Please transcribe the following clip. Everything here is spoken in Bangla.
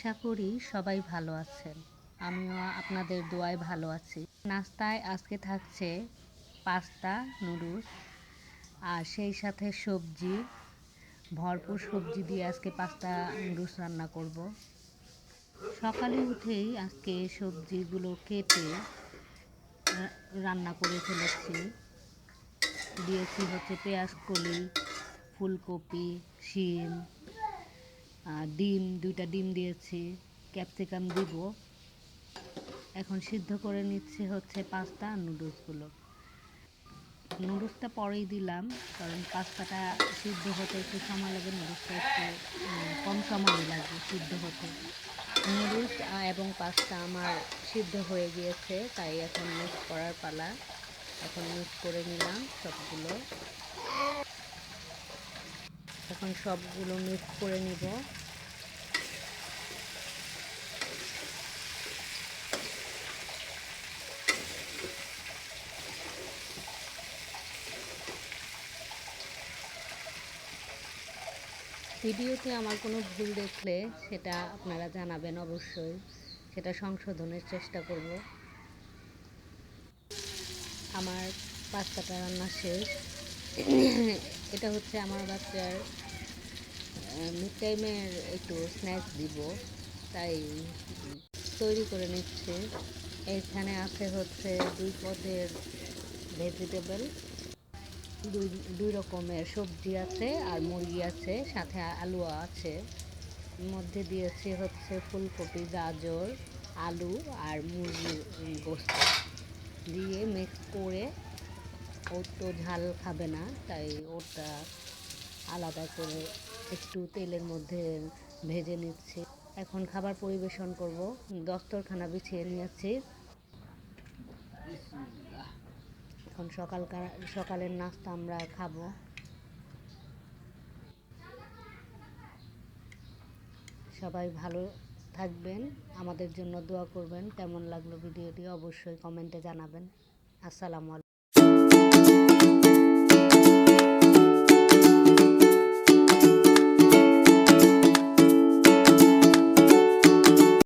আশা করি সবাই ভালো আছেন। আমিও আপনাদের দোয়ায় ভালো আছি। নাস্তায় আজকে থাকছে পাস্তা, নুডলস আর সেই সাথে সবজি, ভরপুর সবজি দিয়ে আজকে পাস্তা নুডলস রান্না করব। সকালে উঠেই আজকে সবজিগুলো কেটে রান্না করে ফেলেছি। দিয়েছি হচ্ছে পেঁয়াজ কলি, ফুলকপি, শিম, ডিম, 2টা ডিম দিয়েছি, ক্যাপসিকাম দিব। এখন সিদ্ধ করে নিচ্ছি হচ্ছে পাস্তা আর নুডলসগুলো। নুডলসটা পরেই দিলাম, কারণ পাস্তাটা সিদ্ধ হতে একটু সময় লাগে, নুডলসটা একটু কম সময় লাগে সিদ্ধ হতে। নুডলস এবং পাস্তা আমার সিদ্ধ হয়ে গিয়েছে, তাই এখন মিক্স করার পালা। এখন মিক্স করে নিলাম সবগুলো। এখন সবগুলো মিক্স করে নিব। ভিডিওতে আমার কোনো ভুল দেখলে সেটা আপনারা জানাবেন অবশ্যই, সেটা সংশোধনের চেষ্টা করব। আমার পাস্তাটা রান্না শেষ। এটা হচ্ছে আমার বাচ্চার মিড টাইমের একটু স্ন্যাক্স দিব, তাই তৈরি করে নিচ্ছে। এইখানে আছে হচ্ছে 2 পদের ভেজিটেবল, দুই রকমের সবজি আছে আর মুরগি আছে, সাথে আলু আছে। মধ্যে দিয়েছি হচ্ছে ফুলকপি, গাজর, আলু আর মুরগির গোশত দিয়ে মিক্স করে। ও তো ঝাল খাবে না, তাই ওটা আলাদা করে একটু তেলের মধ্যে ভেজে নিচ্ছি। এখন খাবার পরিবেশন করব। দস্তরখানা বিছিয়ে নিয়েছি। এখন সকালের নাস্তা আমরা খাবো। সবাই ভালো থাকবেন, আমাদের জন্য দোয়া করবেন। কেমন লাগলো ভিডিওটি অবশ্যই কমেন্টে জানাবেন। আসসালামু আলাইকুম।